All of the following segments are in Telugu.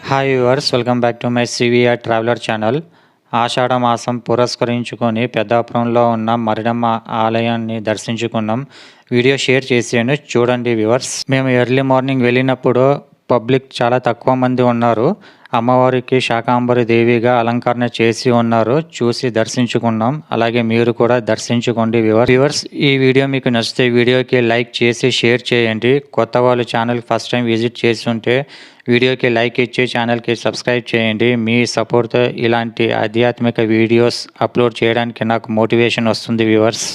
Hi viewers, welcome back to my CVR traveller channel. ఆషాఢ మాసం పురస్కరించుకొని పెద్దాపురంలో ఉన్న మరిడమ్మ ఆలయాన్ని దర్శించుకున్నాం. వీడియో షేర్ చేసాను, చూడండి వ్యూవర్స్. మేము ఎర్లీ మార్నింగ్ వెళ్ళినప్పుడు పబ్లిక్ చాలా తక్కువ మంది ఉన్నారు. అమ్మవారికి శాకాంబరి దేవిగా అలంకరణ చేసి ఉన్నారు. చూసి దర్శించుకున్నాం. అలాగే మీరు కూడా దర్శించుకోండి వ్యూవర్స్. ఈ వీడియో మీకు నచ్చితే వీడియోకి లైక్ చేసి షేర్ చేయండి. కొత్త వాళ్ళు ఛానల్కి ఫస్ట్ టైం విజిట్ చేసి ఉంటే వీడియోకి లైక్ ఇచ్చి ఛానల్కి సబ్స్క్రైబ్ చేయండి. మీ సపోర్ట్తో ఇలాంటి ఆధ్యాత్మిక వీడియోస్ అప్లోడ్ చేయడానికి నాకు మోటివేషన్ వస్తుంది వ్యూవర్స్.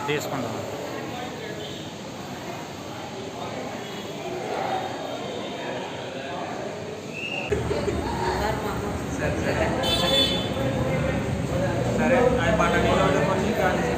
తీసుకుంటాం. సరే అది పంట నీళ్ళు కొన్ని కానీ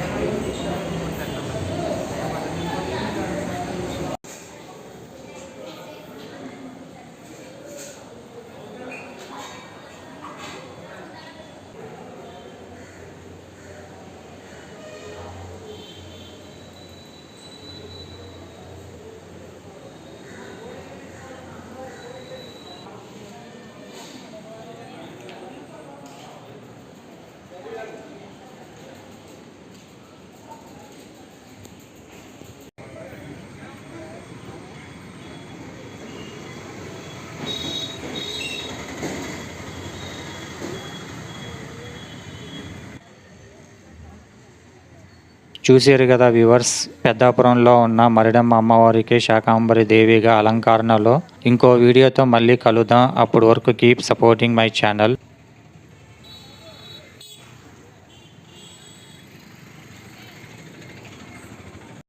చూసారు కదా వ్యూవర్స్, పెద్దాపురంలో ఉన్న మరిడమ్మ అమ్మవారికి శాకాంబరి దేవిగా అలంకరణలో ఇంకో వీడియోతో మళ్ళీ కలుద్దాం. అప్పటి వరకు కీప్ సపోర్టింగ్ మై ఛానల్.